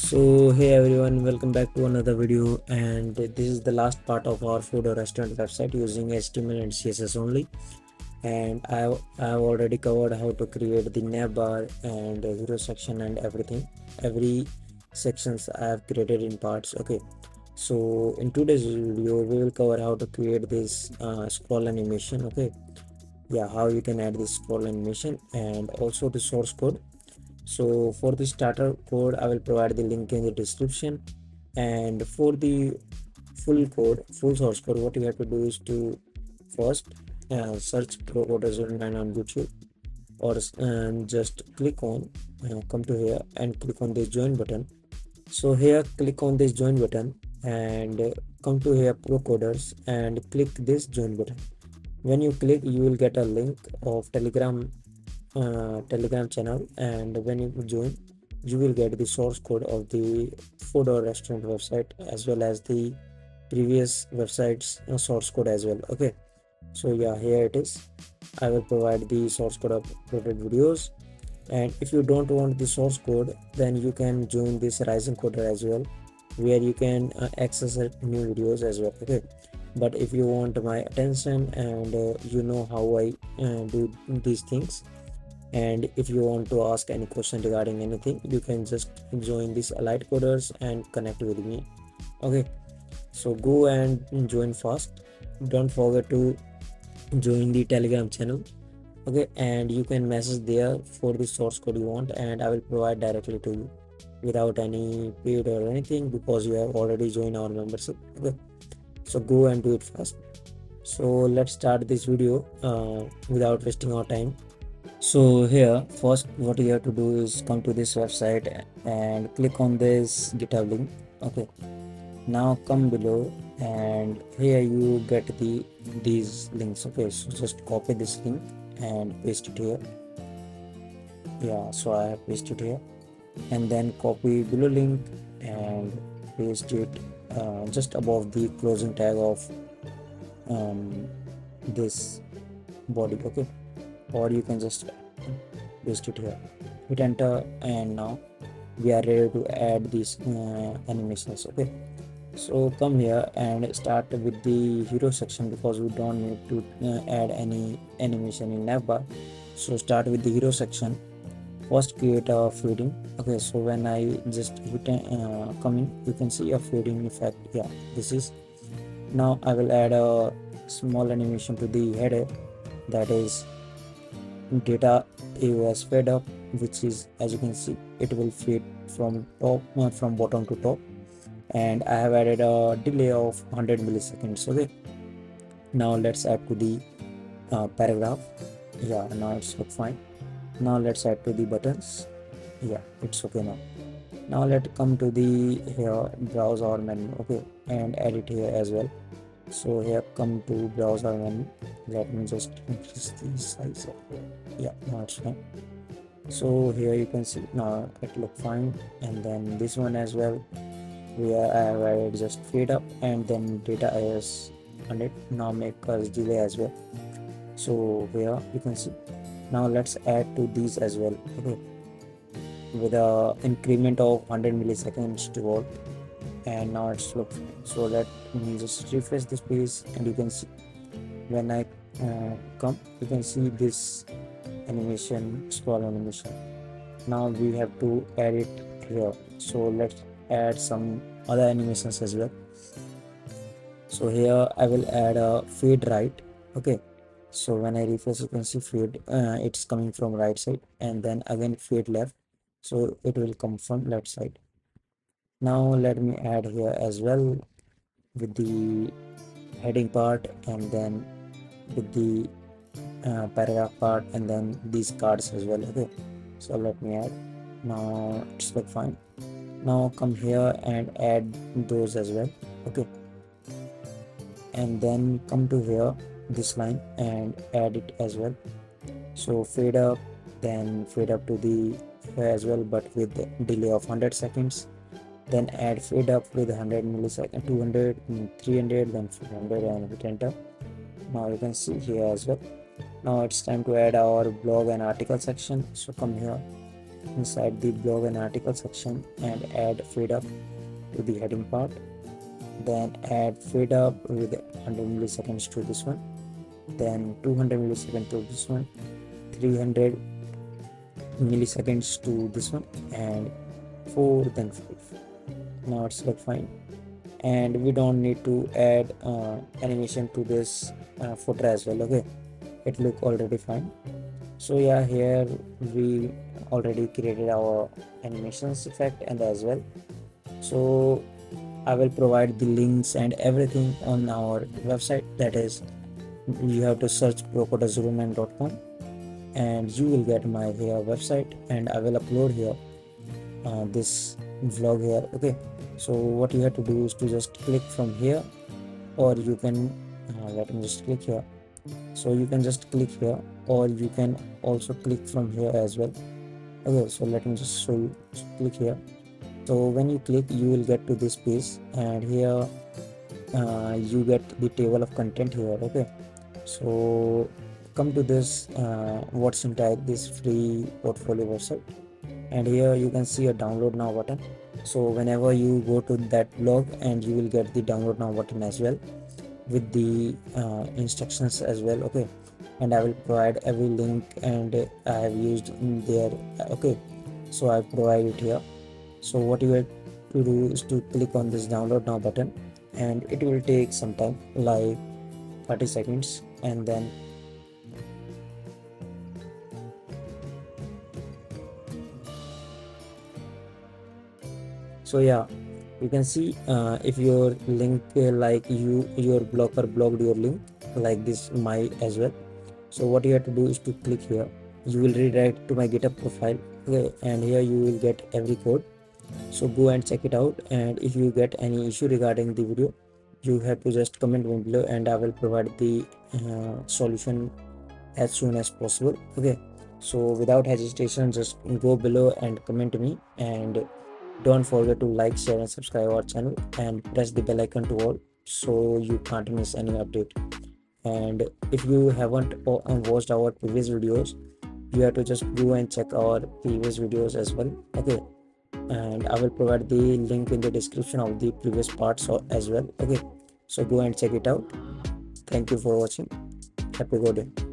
So hey everyone, welcome back to another video, and this is the last part of our food or restaurant website using HTML and CSS only. And I've already covered how to create the navbar and hero section and everything. Every sections I have created in parts. Okay, so in today's video we will cover how to create this scroll animation. Okay, yeah, how you can add this scroll animation and also the source code. So for the starter code I will provide the link in the description, and for the full source code, what you have to do is to first search Pro Auto 09 on YouTube, or just click on come to here and click on this join button. So here click on this join button and come to here Pro Coders and click this join button. When you click, you will get a link of Telegram channel, and when you join, you will get the source code of the food or restaurant website as well as the previous website's source code as well. Okay, so yeah, here it is. I will provide the source code of uploaded videos, and if you don't want the source code, then you can join this rising coder as well, where you can access new videos as well. Okay, but if you want my attention and you know how I do these things, and if you want to ask any question regarding anything, you can just join this allied coders and connect with me. Okay, so go and join fast. Don't forget to join the Telegram channel. Okay, and you can message there for the source code you want, and I will provide directly to you without any paid or anything, because you have already joined our membership. Okay, so go and do it fast. So let's start this video without wasting our time. So here first what you have to do is come to this website and click on this GitHub link. Okay, now come below and here you get these links. Okay, so just copy this link and paste it here. Yeah, so I have pasted here, and then copy below link and paste it just above the closing tag of this body. Okay, or you can just paste it here, hit enter, and now we are ready to add these animations. Okay, so come here and start with the hero section, because we don't need to add any animation in navbar. So start with the hero section. First create a fading. Okay, so when I just hit come in, you can see a fading effect. Yeah, this is. Now I will add a small animation to the header, that is data AOS fade up, which is, as you can see, it will fade from from bottom to top, and I have added a delay of 100 milliseconds. Okay, now let's add to the paragraph. Yeah, now it's look fine. Now let's add to the buttons. Yeah, it's okay now. Now let's come to the here browse our menu. Okay, and add it here as well. So here come to browse our menu. Let me just increase the size of it. Yeah, now it's fine. So here you can see now it look fine, and then this one as well, where I have added just fade up and then data is on it. Now make us delay as well. So here you can see. Now let's add to these as well. Okay, with a increment of 100 milliseconds to all, and now it's look fine. So let me just refresh this page, and you can see when I come, you can see this animation, scroll animation. Now we have to add it here. So let's add some other animations as well. So here I will add a fade right. Okay, so when I refresh, you can see fade, it's coming from right side, and then again fade left, so it will come from left side. Now let me add here as well with the heading part, and then with the paragraph part, and then these cards as well. Okay, so let me add. Now it's look fine. Now come here and add those as well. Okay, and then come to here this line and add it as well. So fade up, then fade up to the here as well, but with the delay of 100 seconds. Then add fade up with 100 milliseconds, 200, 300, then 400, and hit enter. Now you can see here as well. Now it's time to add our blog and article section. So come here inside the blog and article section and add fade up to the heading part. Then add fade up with 100 milliseconds to this one, then 200 milliseconds to this one, 300 milliseconds to this one, and 4, then 5. Now it's look fine, and we don't need to add animation to this footer as well. Okay, it look already fine. So yeah, here we already created our animations effect and as well. So I will provide the links and everything on our website, that is you have to search procodazuruman.com and you will get my here website, and I will upload here this vlog here. Okay, so what you have to do is to just click from here, or you can let me just click here. So you can just click here, or you can also click from here as well. Okay, so let me just show you. So click here. So when you click, you will get to this page, and here you get the table of content here. Okay, so come to this what's inside this free portfolio website, and here you can see a download now button. So whenever you go to that blog, and you will get the download now button as well with the instructions as well. Okay, and I will provide every link, and I have used in there. Okay, so I provide it here. So what you have to do is to click on this download now button, and it will take some time, like 30 seconds, and then so yeah, you can see if your link like your blocker blocked your link like this my as well. So what you have to do is to click here. You will redirect to my GitHub profile. Okay, and here you will get every code. So go and check it out, and if you get any issue regarding the video, you have to just comment me below, and I will provide the solution as soon as possible. Okay, so without hesitation, just go below and comment me, and don't forget to like, share and subscribe our channel, and press the bell icon to all, so you can't miss any update. And if you haven't watched our previous videos, you have to just go and check our previous videos as well. Okay, and I will provide the link in the description of the previous parts as well. Okay, so go and check it out. Thank you for watching. Happy good day.